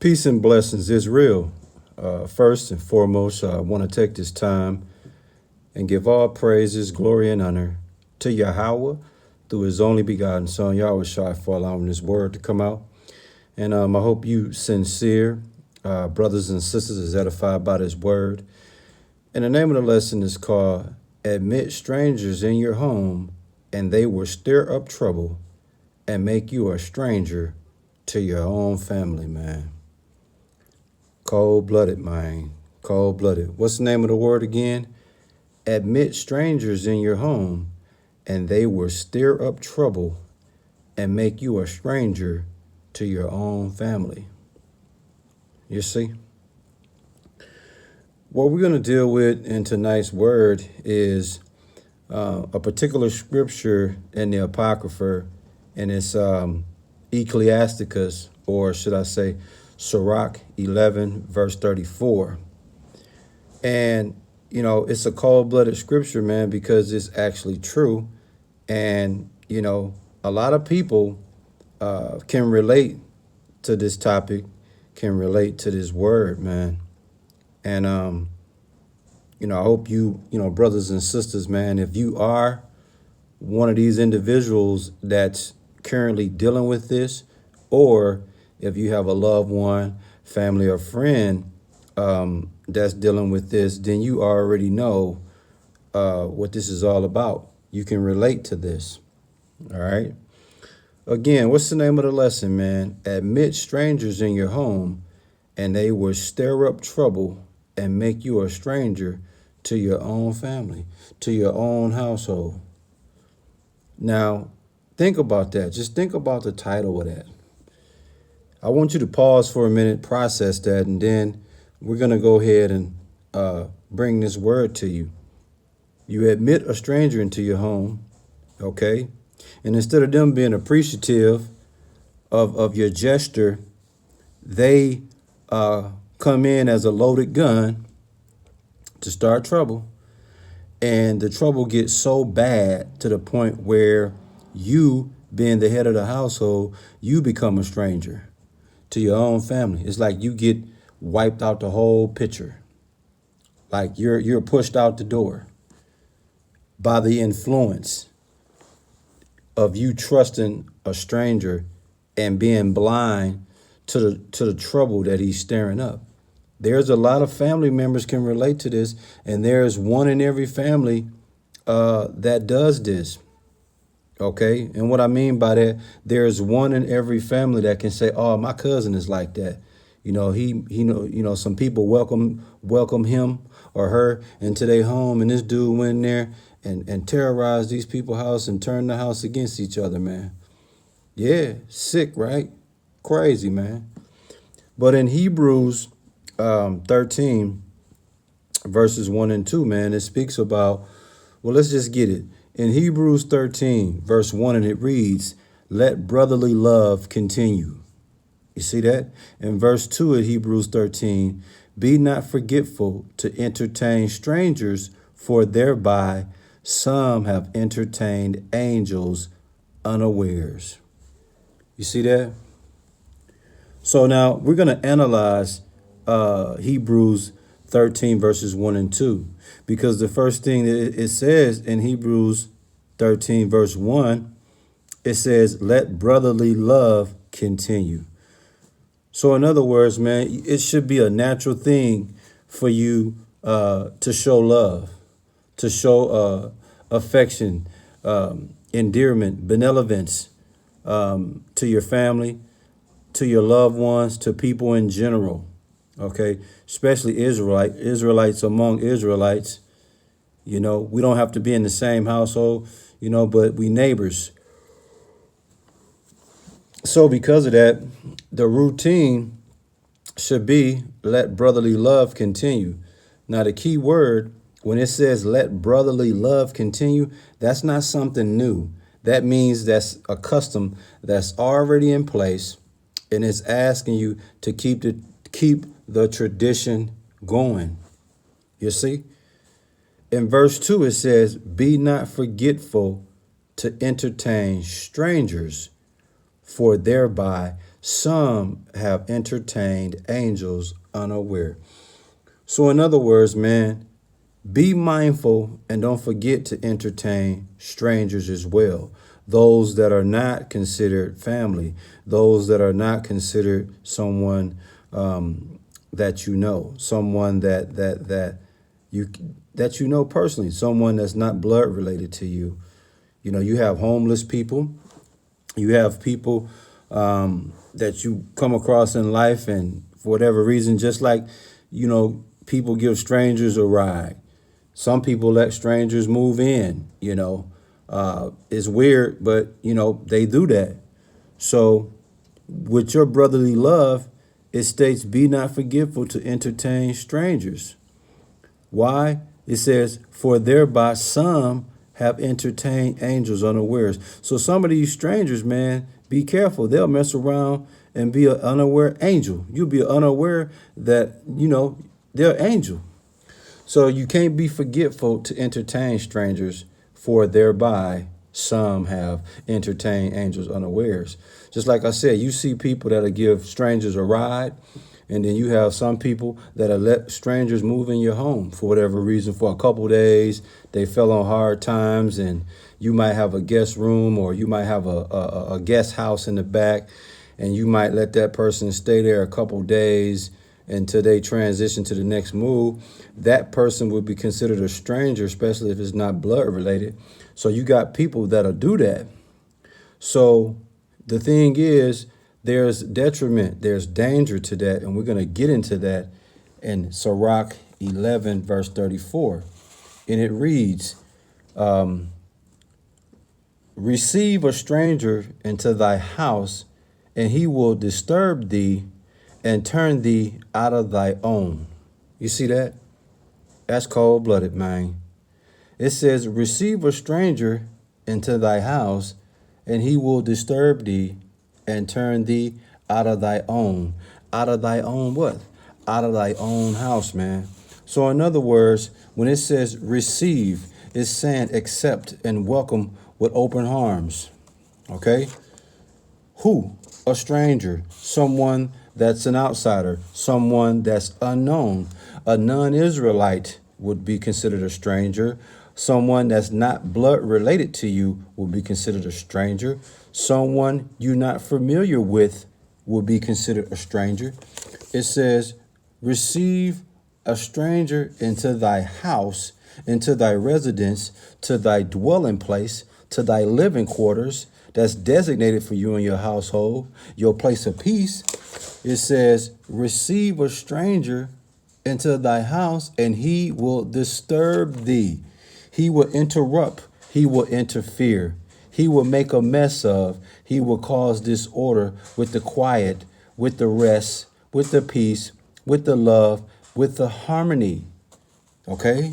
Peace and blessings is real. First and foremost, I want to take this time and give all praises, glory, and honor to Yahweh through his only begotten Son, Yahweh Shai, for allowing this word to come out. And I hope you sincere brothers and sisters is edified by this word. And the name of the lesson is called Admit Strangers in Your Home, and They Will Stir Up Trouble and Make You a Stranger to Your Own Family, man. Cold-blooded, man. Cold-blooded. What's the name of the word again? Admit strangers in your home, and they will stir up trouble and make you a stranger to your own family. You see? What we're going to deal with in tonight's word is a particular scripture in the Apocrypha, and it's Ecclesiasticus, or should I say, Sirach 11, verse 34. And, you know, it's a cold-blooded scripture, man, because it's actually true. And, you know, a lot of people can relate to this topic, can relate to this word, man. And, you know, I hope you, brothers and sisters, man, if you are one of these individuals that's currently dealing with this, or if you have a loved one, family, or friend that's dealing with this, then you already know what this is all about. You can relate to this. All right. Again, what's the name of the lesson, man? Admit strangers in your home, and they will stir up trouble and make you a stranger to your own family, to your own household. Now, think about that. Just think about the title of that. I want you to pause for a minute, process that, and then we're going to go ahead and bring this word to you. You admit a stranger into your home, okay? And instead of them being appreciative of your gesture, they come in as a loaded gun to start trouble. And the trouble gets so bad to the point where you, being the head of the household, you become a stranger to your own family. It's like you get wiped out the whole picture. Like you're pushed out the door by the influence of you trusting a stranger and being blind to the trouble that he's stirring up. There's a lot of family members can relate to this, and there's one in every family that does this. Okay, and what I mean by that, there's one in every family that can say, "Oh, my cousin is like that." You know, some people welcome him or her into their home, and this dude went in there and terrorized these people's house and turned the house against each other, man. Yeah, sick, right? Crazy, man. But in Hebrews 13, verses 1 and 2, man, it speaks about, well, let's just get it. In Hebrews 13, verse 1, and it reads, "Let brotherly love continue." You see that? In verse 2 of Hebrews 13, "Be not forgetful to entertain strangers, for thereby some have entertained angels unawares." You see that? So now we're going to analyze Hebrews 13, verses 1 and 2. Because the first thing that it says in Hebrews 13, verse 1, it says, "Let brotherly love continue." So in other words, man, it should be a natural thing for you to show love, to show affection, endearment, benevolence to your family, to your loved ones, to people in general. Okay, especially Israelites among Israelites. You know, we don't have to be in the same household, but we neighbors. So because of that, the routine should be let brotherly love continue. Now, the key word, when it says let brotherly love continue, that's not something new. That means that's a custom that's already in place, and it's asking you to keep the tradition going. You see? In verse 2, it says, "Be not forgetful to entertain strangers, for thereby some have entertained angels unaware. So, in other words, man, be mindful and don't forget to entertain strangers as well. Those that are not considered family, those that are not considered someone that you know, someone that you know personally, someone that's not blood related to you. You know, you have homeless people, you have people that you come across in life, and for whatever reason, just like, people give strangers a ride. Some people let strangers move in, It's weird, but, they do that. So with your brotherly love, it states, be not forgetful to entertain strangers. Why? It says, for thereby some have entertained angels unawares. So some of these strangers, man, be careful. They'll mess around and be an unaware angel. You'll be unaware that, they're an angel. So you can't be forgetful to entertain strangers, for thereby some have entertained angels unawares. Just like I said, you see people that'll give strangers a ride, and then you have some people that'll let strangers move in your home for whatever reason for a couple days. They fell on hard times, and you might have a guest room, or you might have a guest house in the back, and you might let that person stay there a couple days until they transition to the next move. That person would be considered a stranger, especially if it's not blood related. So you got people that'll do that. So the thing is, there's detriment, there's danger to that, and we're going to get into that in Sirach 11, verse 34. And it reads, receive a stranger into thy house, and he will disturb thee and turn thee out of thy own. You see that? That's cold-blooded, man. It says, receive a stranger into thy house, and he will disturb thee and turn thee out of thy own. Out of thy own what? Out of thy own house, man. So in other words, when it says receive, it's saying accept and welcome with open arms. Okay? Who? A stranger, someone that's an outsider, someone that's unknown. A non-Israelite would be considered a stranger. Someone that's not blood related to you will be considered a stranger. Someone you're not familiar with will be considered a stranger. It says, receive a stranger into thy house, into thy residence, to thy dwelling place, to thy living quarters that's designated for you and your household, your place of peace. It says, receive a stranger into thy house, and he will disturb thee. He will interrupt. He will interfere. He will make a mess of. He will cause disorder with the quiet, with the rest, with the peace, with the love, with the harmony. Okay?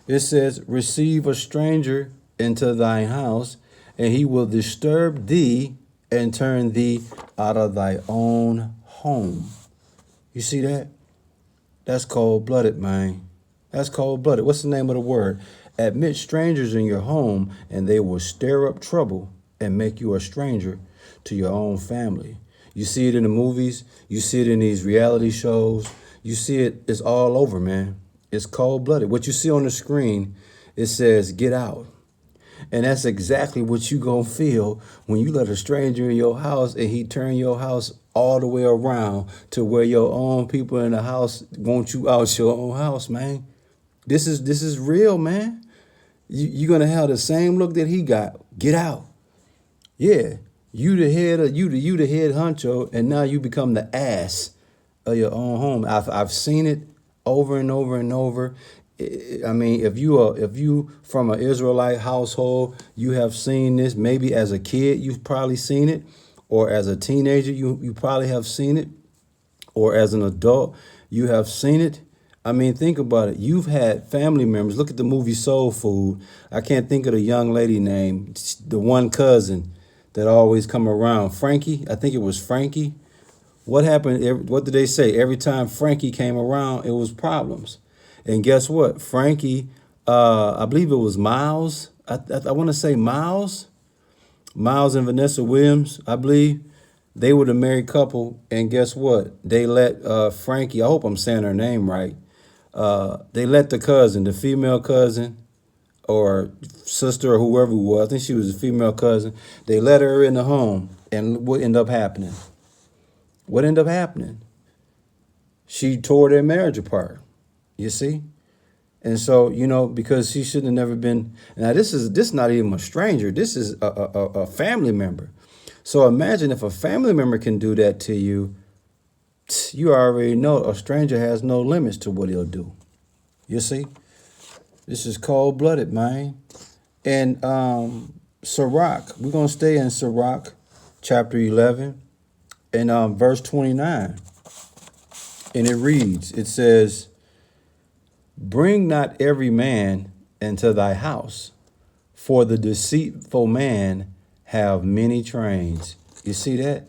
It says, receive a stranger into thy house, and he will disturb thee and turn thee out of thy own home. You see that? That's cold-blooded, man. That's cold-blooded. What's the name of the word? Admit strangers in your home, and they will stir up trouble and make you a stranger to your own family. You see it in the movies. You see it in these reality shows. You see it. It's all over, man. It's cold-blooded. What you see on the screen, it says, get out. And that's exactly what you gonna feel when you let a stranger in your house and he turn your house all the way around to where your own people in the house want you out your own house, man. This is real, man. You're gonna have the same look that he got. Get out. Yeah, you the head honcho, and now you become the ass of your own home. I've seen it over and over and over. I mean, if you from an Israelite household, you have seen this. Maybe as a kid, you've probably seen it, or as a teenager, you probably have seen it, or as an adult, you have seen it. I mean, think about it. You've had family members. Look at the movie Soul Food. I can't think of the young lady name, the one cousin that always come around. Frankie, I think it was Frankie. What happened? What did they say? Every time Frankie came around, it was problems. And guess what? Frankie, I believe it was Miles. I want to say Miles and Vanessa Williams, I believe. They were the married couple, and guess what? They let Frankie, I hope I'm saying her name right. They let the cousin, the female cousin or sister or whoever it was, I think she was a female cousin, they let her in the home. And what ended up happening? What ended up happening? She tore their marriage apart. You see? And so, because she shouldn't have never been. Now, this is not even a stranger. This is a family member. So imagine if a family member can do that to you, you already know a stranger has no limits to what he'll do. You see? This is cold-blooded, man. And Sirach, we're going to stay in Sirach chapter 11 and verse 29. And it reads, it says, bring not every man into thy house, for the deceitful man have many trains. You see that?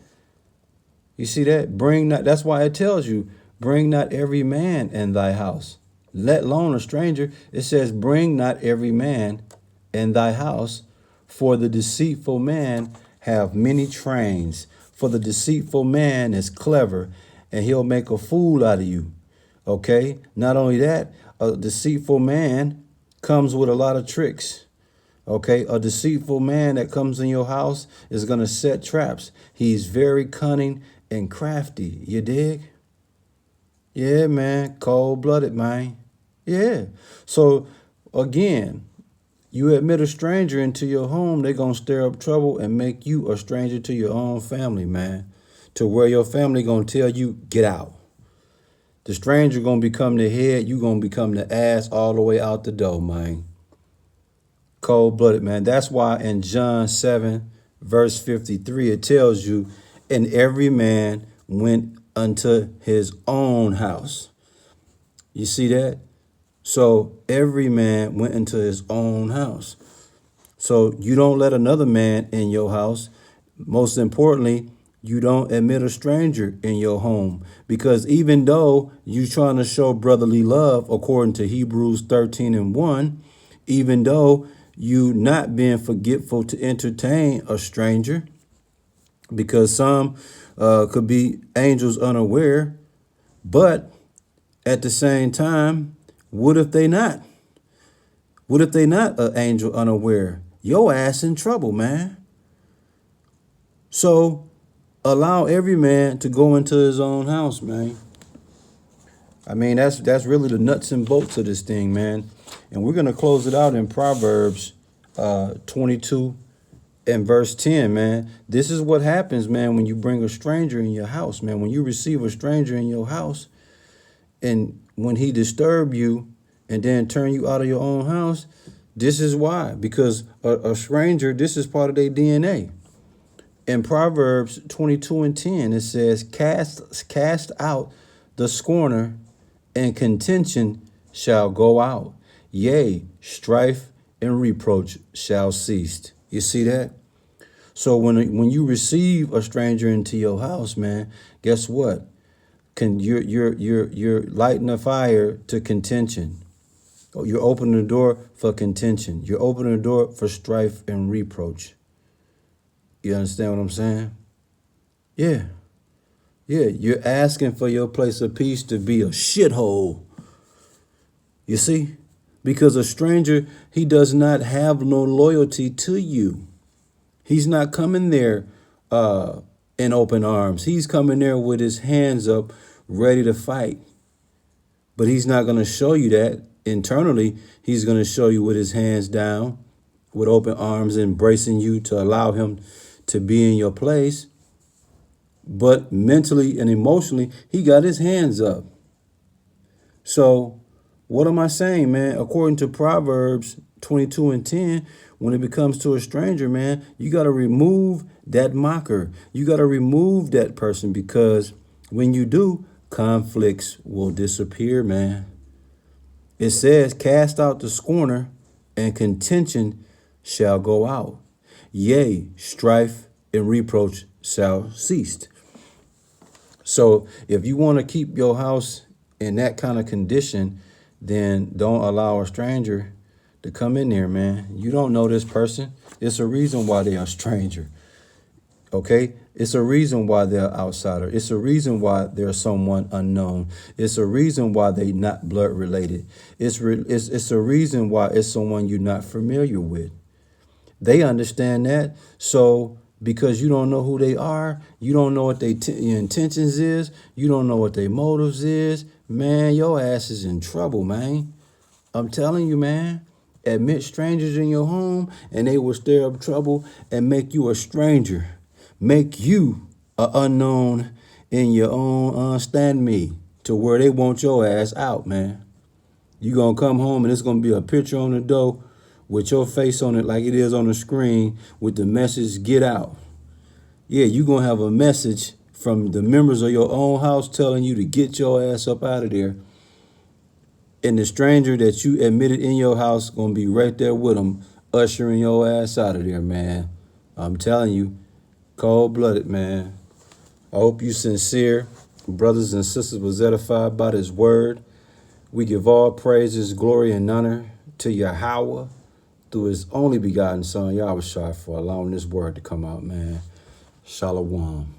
You see that? Bring not, that's why it tells you, bring not every man in thy house, let alone a stranger. It says, bring not every man in thy house, for the deceitful man have many trains. For the deceitful man is clever, and he'll make a fool out of you. Okay? Not only that, a deceitful man comes with a lot of tricks. Okay? A deceitful man that comes in your house is going to set traps. He's very cunning and crafty. You dig? Yeah, man. Cold-blooded, man. Yeah. So, again, you admit a stranger into your home, they're going to stir up trouble and make you a stranger to your own family, man. To where your family going to tell you, get out. The stranger going to become the head. You going to become the ass all the way out the door, man. Cold-blooded, man. That's why in John 7, verse 53, it tells you, and every man went unto his own house. You see that? So every man went into his own house. So you don't let another man in your house. Most importantly, you don't admit a stranger in your home, because even though you're trying to show brotherly love, according to Hebrews 13:1, even though you not being forgetful to entertain a stranger, because some could be angels unaware, but at the same time, what if they not? What if they not an angel unaware? Your ass in trouble, man. So allow every man to go into his own house, man. I mean, that's really the nuts and bolts of this thing, man. And we're going to close it out in Proverbs 22 and verse 10, man. This is what happens, man, when you bring a stranger in your house, man. When you receive a stranger in your house, and when he disturb you and then turn you out of your own house, this is why. Because a stranger, this is part of their DNA. In Proverbs 22:10, it says, cast out the scorner, and contention shall go out. Yea, strife and reproach shall cease. You see that? So when you receive a stranger into your house, man, guess what? You're lighting a fire to contention. You're opening the door for contention. You're opening the door for strife and reproach. You understand what I'm saying? Yeah. Yeah, you're asking for your place of peace to be a shithole. You see? Because a stranger, he does not have no loyalty to you. He's not coming there in open arms. He's coming there with his hands up, ready to fight. But he's not going to show you that. Internally, he's going to show you with his hands down, with open arms, embracing you to allow him to be in your place. But mentally and emotionally, he got his hands up. So what am I saying, man? According to Proverbs 22:10, when it comes to a stranger, man, you got to remove that mocker. You got to remove that person, because when you do, conflicts will disappear, man. It says, cast out the scorner, and contention shall go out. Yea, strife and reproach shall cease. So if you want to keep your house in that kind of condition, then don't allow a stranger to come in there, man. You don't know this person. It's a reason why they are a stranger. Okay? It's a reason why they're outsider. It's a reason why they're someone unknown. It's a reason why they not blood related. It's a reason why it's someone you're not familiar with. They understand that. So because you don't know who they are, you don't know what your intentions is, you don't know what their motives is, man, your ass is in trouble, man. I'm telling you, man. Admit strangers in your home and they will stir up trouble and make you a stranger. Make you a unknown in your own stand me to where they want your ass out, man. You gonna come home and it's gonna be a picture on the door with your face on it like it is on the screen with the message, get out. Yeah, you gonna have a message from the members of your own house telling you to get your ass up out of there. And the stranger that you admitted in your house gonna be right there with them, ushering your ass out of there, man. I'm telling you, cold-blooded, man. I hope you sincere. Brothers and sisters was edified by this word. We give all praises, glory, and honor to Yahweh through his only begotten son, Yahushua, for allowing this word to come out, man. Shalom.